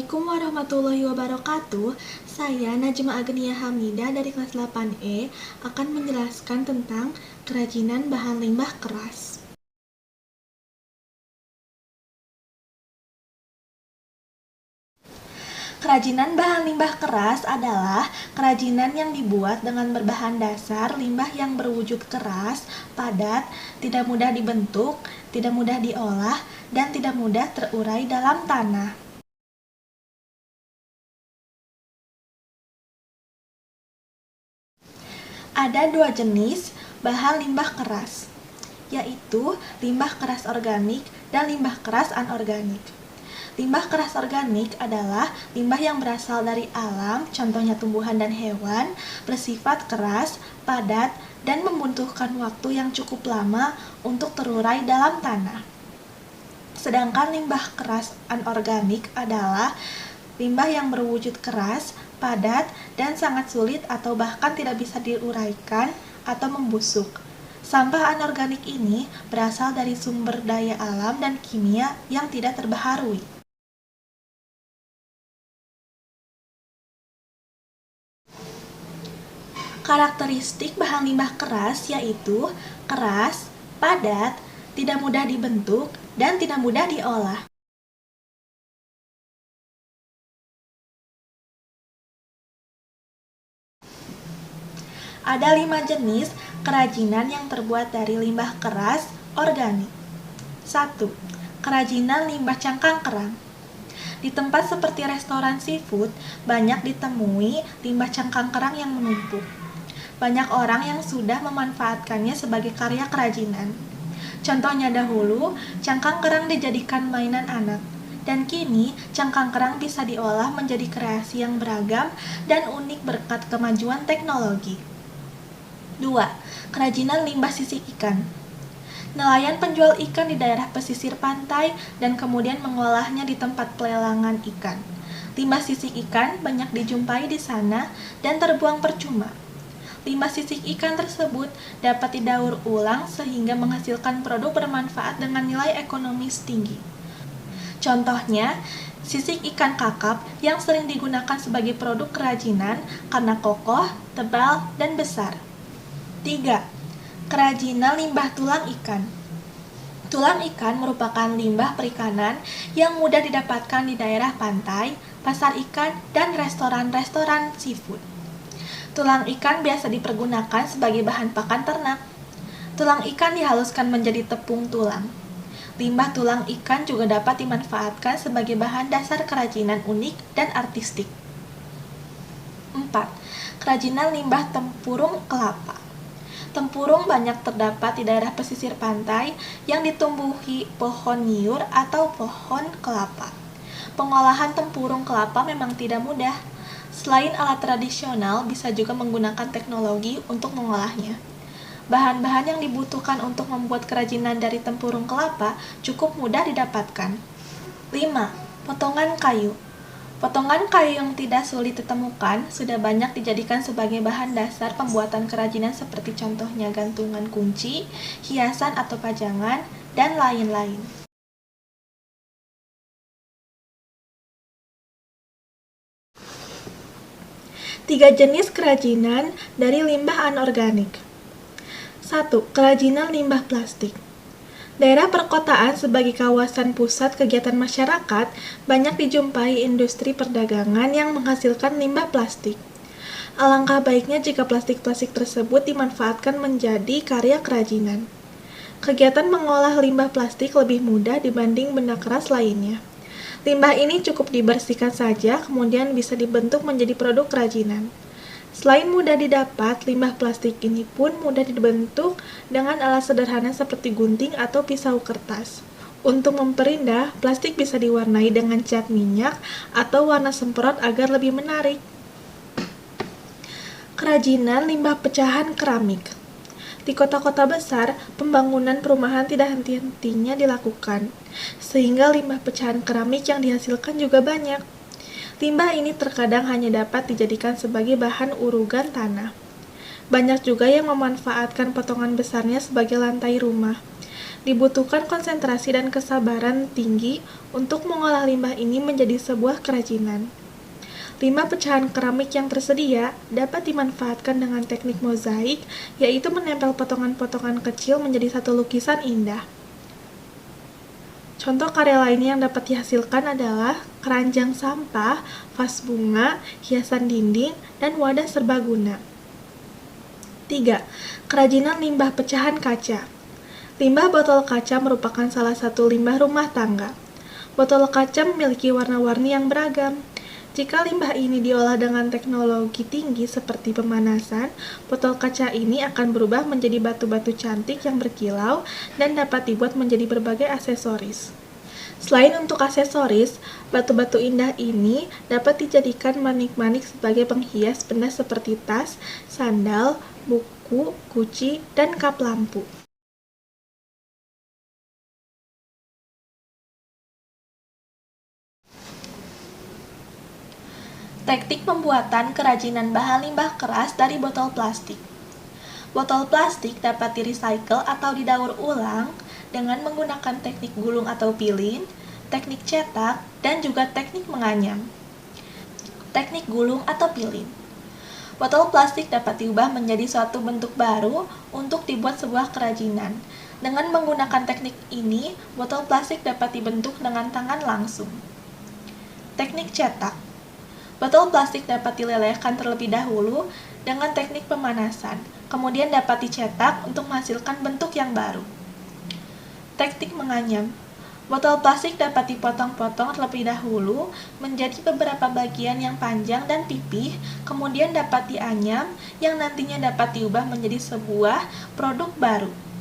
Assalamualaikum warahmatullahi wabarakatuh. Saya Najma Agnia Hamidah dari kelas 8E akan menjelaskan tentang kerajinan bahan limbah keras. Kerajinan bahan limbah keras adalah kerajinan yang dibuat dengan berbahan dasar limbah yang berwujud keras, padat, tidak mudah dibentuk, tidak mudah diolah, dan tidak mudah terurai dalam tanah. Ada dua jenis bahan limbah keras, yaitu limbah keras organik dan limbah keras anorganik. Limbah keras organik adalah limbah yang berasal dari alam, contohnya tumbuhan dan hewan, bersifat keras, padat, dan membutuhkan waktu yang cukup lama untuk terurai dalam tanah. Sedangkan limbah keras anorganik adalah limbah yang berwujud keras, padat, dan sangat sulit atau bahkan tidak bisa diuraikan atau membusuk. Sampah anorganik ini berasal dari sumber daya alam dan kimia yang tidak terbaharui. Karakteristik bahan limbah keras yaitu keras, padat, tidak mudah dibentuk, dan tidak mudah diolah. Ada 5 jenis kerajinan yang terbuat dari limbah keras organik. 1. Kerajinan limbah cangkang kerang. Di tempat seperti restoran seafood, banyak ditemui limbah cangkang kerang yang menumpuk. Banyak orang yang sudah memanfaatkannya sebagai karya kerajinan. Contohnya dahulu, cangkang kerang dijadikan mainan anak. Dan kini, cangkang kerang bisa diolah menjadi kreasi yang beragam dan unik berkat kemajuan teknologi. 2. Kerajinan limbah sisik ikan. Nelayan penjual ikan di daerah pesisir pantai dan kemudian mengolahnya di tempat pelelangan ikan. Limbah sisik ikan banyak dijumpai di sana dan terbuang percuma. Limbah sisik ikan tersebut dapat didaur ulang sehingga menghasilkan produk bermanfaat dengan nilai ekonomis tinggi. Contohnya, sisik ikan kakap yang sering digunakan sebagai produk kerajinan karena kokoh, tebal, dan besar. 3. Kerajinan limbah tulang ikan. Tulang ikan merupakan limbah perikanan yang mudah didapatkan di daerah pantai, pasar ikan, dan restoran-restoran seafood. Tulang ikan biasa dipergunakan sebagai bahan pakan ternak. Tulang ikan dihaluskan menjadi tepung tulang. Limbah tulang ikan juga dapat dimanfaatkan sebagai bahan dasar kerajinan unik dan artistik. 4. Kerajinan limbah tempurung kelapa. Tempurung banyak terdapat di daerah pesisir pantai yang ditumbuhi pohon nyiur atau pohon kelapa. Pengolahan tempurung kelapa memang tidak mudah. Selain alat tradisional, bisa juga menggunakan teknologi untuk mengolahnya. Bahan-bahan yang dibutuhkan untuk membuat kerajinan dari tempurung kelapa cukup mudah didapatkan. 5. Potongan kayu. Potongan kayu yang tidak sulit ditemukan sudah banyak dijadikan sebagai bahan dasar pembuatan kerajinan seperti contohnya gantungan kunci, hiasan atau pajangan, dan lain-lain. 3 jenis kerajinan dari limbah anorganik. 1. Kerajinan limbah plastik. Daerah perkotaan sebagai kawasan pusat kegiatan masyarakat banyak dijumpai industri perdagangan yang menghasilkan limbah plastik. Alangkah baiknya jika plastik-plastik tersebut dimanfaatkan menjadi karya kerajinan. Kegiatan mengolah limbah plastik lebih mudah dibanding benda keras lainnya. Limbah ini cukup dibersihkan saja, kemudian bisa dibentuk menjadi produk kerajinan. Selain mudah didapat, limbah plastik ini pun mudah dibentuk dengan alat sederhana seperti gunting atau pisau kertas. Untuk memperindah, plastik bisa diwarnai dengan cat minyak atau warna semprot agar lebih menarik. Kerajinan limbah pecahan keramik. Di kota-kota besar, pembangunan perumahan tidak henti-hentinya dilakukan, sehingga limbah pecahan keramik yang dihasilkan juga banyak. Limbah ini terkadang hanya dapat dijadikan sebagai bahan urugan tanah. Banyak juga yang memanfaatkan potongan besarnya sebagai lantai rumah. Dibutuhkan konsentrasi dan kesabaran tinggi untuk mengolah limbah ini menjadi sebuah kerajinan. Limbah pecahan keramik yang tersedia dapat dimanfaatkan dengan teknik mozaik, yaitu menempel potongan-potongan kecil menjadi satu lukisan indah. Contoh karya lainnya yang dapat dihasilkan adalah keranjang sampah, vas bunga, hiasan dinding, dan wadah serbaguna. 3. Kerajinan limbah pecahan kaca. Limbah botol kaca merupakan salah satu limbah rumah tangga. Botol kaca memiliki warna-warni yang beragam. Jika limbah ini diolah dengan teknologi tinggi seperti pemanasan, botol kaca ini akan berubah menjadi batu-batu cantik yang berkilau dan dapat dibuat menjadi berbagai aksesoris. Selain untuk aksesoris, batu-batu indah ini dapat dijadikan manik-manik sebagai penghias benda seperti tas, sandal, buku, guci, dan kap lampu. Teknik pembuatan kerajinan bahan limbah keras dari botol plastik. Botol plastik dapat di-recycle atau didaur ulang dengan menggunakan teknik gulung atau pilin, teknik cetak, dan juga teknik menganyam. Teknik gulung atau pilin. Botol plastik dapat diubah menjadi suatu bentuk baru untuk dibuat sebuah kerajinan. Dengan menggunakan teknik ini, botol plastik dapat dibentuk dengan tangan langsung. Teknik cetak. Botol plastik dapat dilelehkan terlebih dahulu dengan teknik pemanasan, kemudian dapat dicetak untuk menghasilkan bentuk yang baru. Teknik menganyam. Botol plastik dapat dipotong-potong terlebih dahulu menjadi beberapa bagian yang panjang dan pipih, kemudian dapat dianyam yang nantinya dapat diubah menjadi sebuah produk baru.